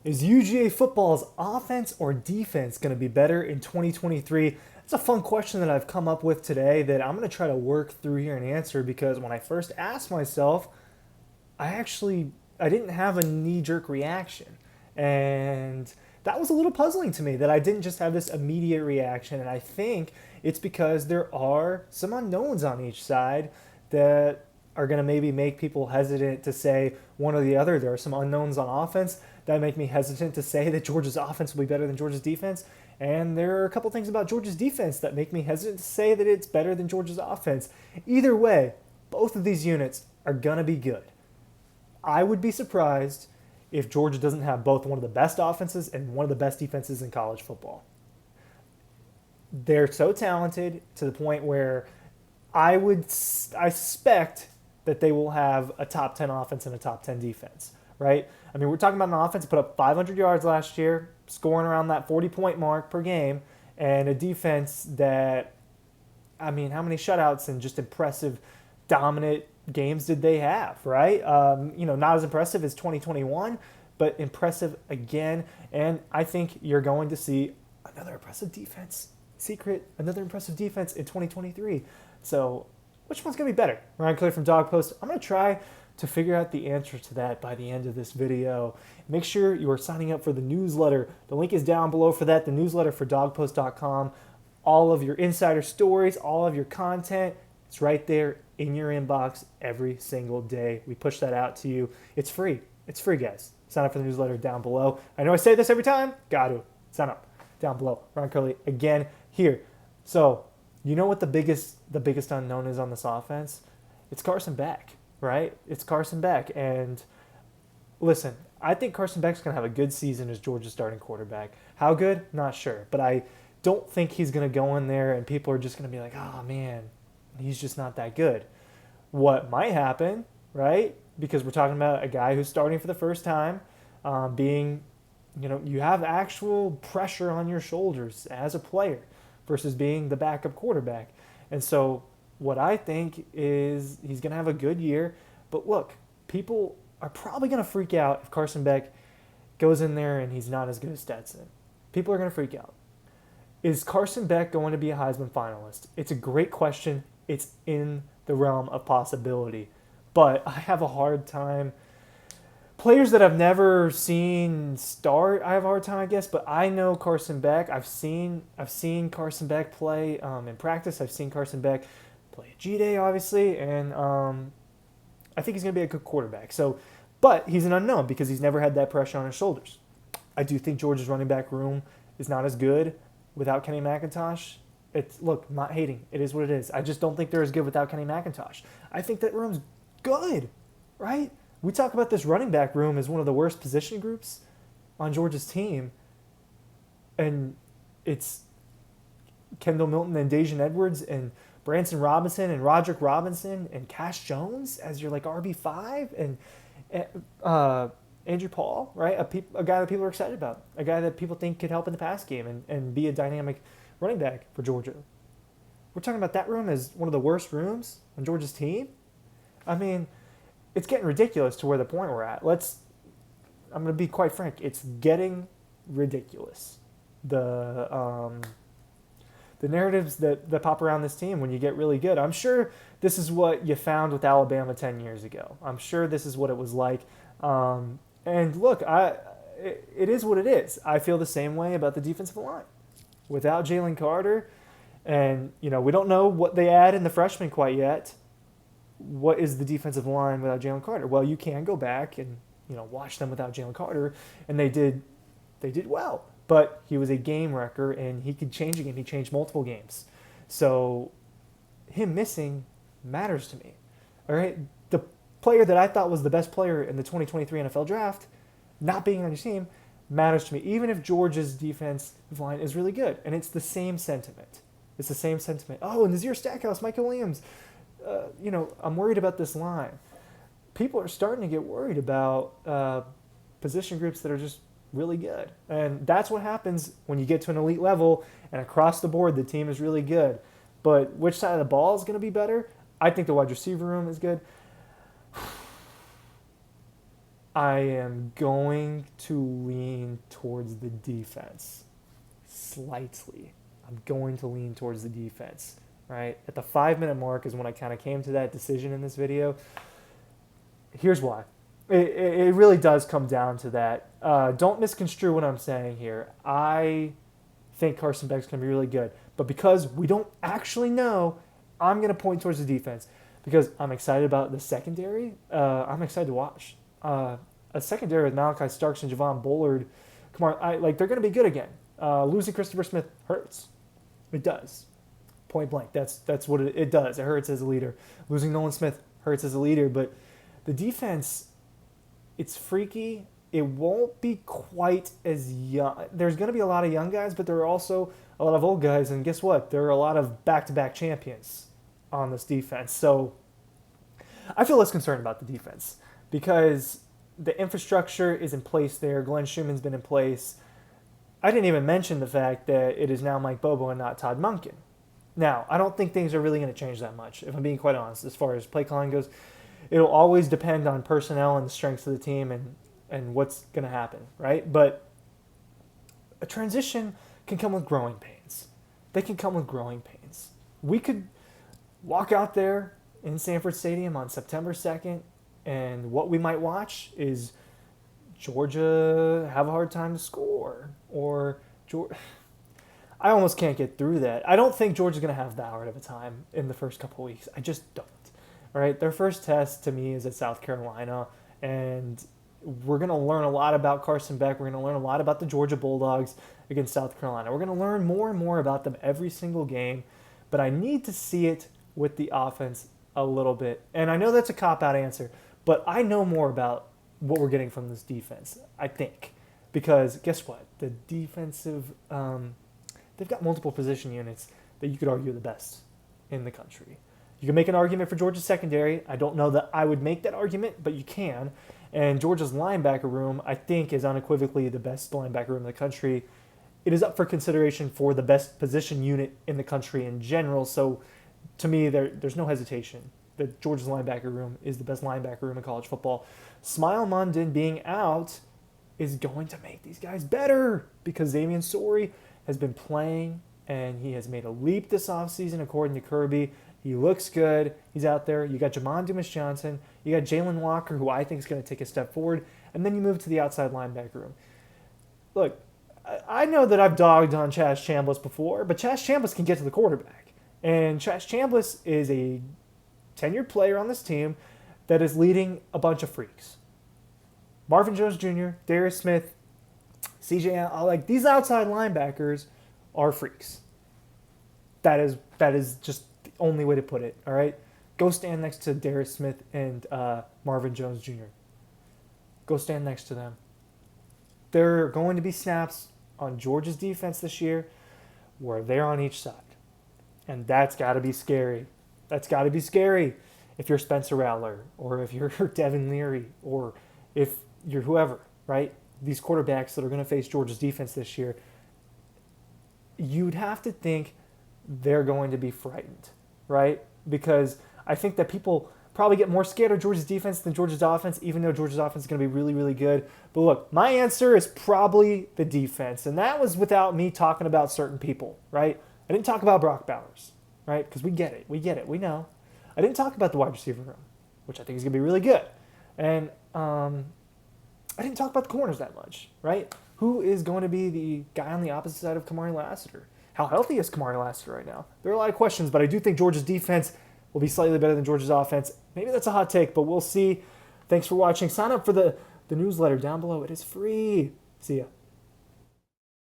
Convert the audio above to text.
Is UGA football's offense or defense going to be better in 2023? It's a fun question that I've come up with today that I'm going to try to work through here and answer because when I first asked myself, I didn't have a knee-jerk reaction. And that was a little puzzling to me that I didn't just have this immediate reaction. And I think it's because there are some unknowns on each side that are going to maybe make people hesitant to say one or the other. There are some unknowns on offense that make me hesitant to say that Georgia's offense will be better than Georgia's defense. And there are a couple things about Georgia's defense that make me hesitant to say that it's better than Georgia's offense. Either way, both of these units are going to be good. I would be surprised if Georgia doesn't have both one of the best offenses and one of the best defenses in college football. They're so talented to the point where I suspect that they will have a top 10 offense and a top 10 defense, right? I mean, we're talking about an offense that put up 500 yards last year, scoring around that 40-point mark per game, and a defense that, I mean, how many shutouts and just impressive, dominant games did they have, right? Not as impressive as 2021, but impressive again. And I think you're going to see another impressive defense another impressive defense in 2023. So which one's going to be better? Ryan Clay from Dog Post. I'm going to try to figure out the answer to that by the end of this video. Make sure you are signing up for the newsletter. The link is down below for that, the newsletter for dogpost.com. All of your insider stories, all of your content, it's right there in your inbox every single day. We push that out to you. It's free. It's free, guys. Sign up for the newsletter down below. I know I say this every time. Got to. Sign up down below. Ryan Curley again here. So, you know what the biggest unknown is on this offense? It's Carson Beck, right? It's Carson Beck. And listen, I think Carson Beck's going to have a good season as Georgia's starting quarterback. How good? Not sure. But I don't think he's going to go in there and people are just going to be like, oh, man, he's just not that good. What might happen, right? Because we're talking about a guy who's starting for the first time, you have actual pressure on your shoulders as a player versus being the backup quarterback. And so what I think is he's going to have a good year. But look, people are probably going to freak out if Carson Beck goes in there and he's not as good as Stetson. People are going to freak out. Is Carson Beck going to be a Heisman finalist? It's a great question. It's in the realm of possibility. But I have a hard time. Players that I've never seen start, I have a hard time, I guess. But I know Carson Beck. I've seen Carson Beck play in practice. I've seen Carson Beck play at G-Day, obviously, and I think he's going to be a good quarterback. But he's an unknown because he's never had that pressure on his shoulders. I do think Georgia's running back room is not as good without Kenny McIntosh. Look, I'm not hating. It is what it is. I just don't think they're as good without Kenny McIntosh. I think that room's good, right? We talk about this running back room as one of the worst position groups on Georgia's team. And it's Kendall Milton and Dejan Edwards and Branson Robinson and Roderick Robinson and Cash Jones as your RB5 and Andrew Paul, right? A guy that people are excited about, a guy that people think could help in the pass game and be a dynamic running back for Georgia. We're talking about that room as one of the worst rooms on Georgia's team. I mean, it's getting ridiculous to where the point we're at. I'm going to be quite frank. It's getting ridiculous. The narratives that pop around this team when you get really good. I'm sure this is what you found with Alabama 10 years ago. I'm sure this is what it was like. And look, it is what it is. I feel the same way about the defensive line. Without Jalen Carter, and we don't know what they add in the freshman quite yet. What is the defensive line without Jalen Carter? Well, you can go back and watch them without Jalen Carter, and they did well. But he was a game wrecker, and he could change a game. He changed multiple games. So him missing matters to me. All right, the player that I thought was the best player in the 2023 NFL Draft, not being on your team, matters to me, even if Georgia's defensive line is really good. And it's the same sentiment. It's the same sentiment. Oh, and Nazir Stackhouse, Michael Williams. I'm worried about this line. People are starting to get worried about position groups that are just really good. And that's what happens when you get to an elite level and across the board the team is really good. But which side of the ball is going to be better? I think the wide receiver room is good. I am going to lean lean towards the defense. Slightly. I'm going to lean towards the defense, right? At the 5-minute mark is when I kind of came to that decision in this video. Here's why. It really does come down to that. Don't misconstrue what I'm saying here. I think Carson Beck's going to be really good. But because we don't actually know, I'm going to point towards the defense. Because I'm excited about the secondary. I'm excited to watch. A secondary with Malachi Starks and Javon Bullard. Come on, they're going to be good again. Losing Christopher Smith hurts. It does. Point blank. That's what it does. It hurts as a leader. Losing Nolan Smith hurts as a leader. But the defense, it's freaky. It won't be quite as young. There's going to be a lot of young guys, but there are also a lot of old guys. And guess what? There are a lot of back-to-back champions on this defense. So I feel less concerned about the defense because the infrastructure is in place there. Glenn Schumann's been in place. I didn't even mention the fact that it is now Mike Bobo and not Todd Monken. Now, I don't think things are really going to change that much, if I'm being quite honest, as far as play calling goes. It'll always depend on personnel and the strengths of the team and what's going to happen, right? But a transition can come with growing pains. They can come with growing pains. We could walk out there in Sanford Stadium on September 2nd, and what we might watch is Georgia have a hard time to score, or I almost can't get through that. I don't think Georgia's going to have Ballard of a time in the first couple weeks. I just don't. All right, their first test to me is at South Carolina, and we're going to learn a lot about Carson Beck. We're going to learn a lot about the Georgia Bulldogs against South Carolina. We're going to learn more and more about them every single game, but I need to see it with the offense a little bit. And I know that's a cop-out answer, but I know more about what we're getting from this defense, I think. Because guess what? The defensive, they've got multiple position units that you could argue are the best in the country. You can make an argument for Georgia's secondary. I don't know that I would make that argument, but you can. And Georgia's linebacker room, I think, is unequivocally the best linebacker room in the country. It is up for consideration for the best position unit in the country in general. So to me, there's no hesitation that Georgia's linebacker room is the best linebacker room in college football. Smile Mondon being out is going to make these guys better because Xavier Sori has been playing and he has made a leap this offseason according to Kirby. He looks good. He's out there. You got Jamon Dumas-Johnson. You got Jalen Walker, who I think is going to take a step forward. And then you move to the outside linebacker room. Look, I know that I've dogged on Chaz Chambliss before, but Chaz Chambliss can get to the quarterback. And Chaz Chambliss is a tenured player on this team that is leading a bunch of freaks. Marvin Jones Jr., Darius Smith, CJ, these outside linebackers are freaks. That is just the only way to put it, all right? Go stand next to Darius Smith and Marvin Jones Jr. Go stand next to them. There are going to be snaps on Georgia's defense this year where they're on each side. And that's got to be scary. That's got to be scary if you're Spencer Rattler or if you're Devin Leary or if you're whoever, right? These quarterbacks that are going to face Georgia's defense this year, you'd have to think they're going to be frightened, right? Because I think that people probably get more scared of Georgia's defense than Georgia's offense, even though Georgia's offense is going to be really, really good. But look, my answer is probably the defense. And that was without me talking about certain people, right? I didn't talk about Brock Bowers, right? Because we get it. We know. I didn't talk about the wide receiver room, which I think is going to be really good. And I didn't talk about the corners that much, right? Who is going to be the guy on the opposite side of Kamari Lassiter? How healthy is Kamari Lassiter right now? There are a lot of questions, but I do think Georgia's defense will be slightly better than Georgia's offense. Maybe that's a hot take, but we'll see. Thanks for watching. Sign up for the newsletter down below. It is free. See ya.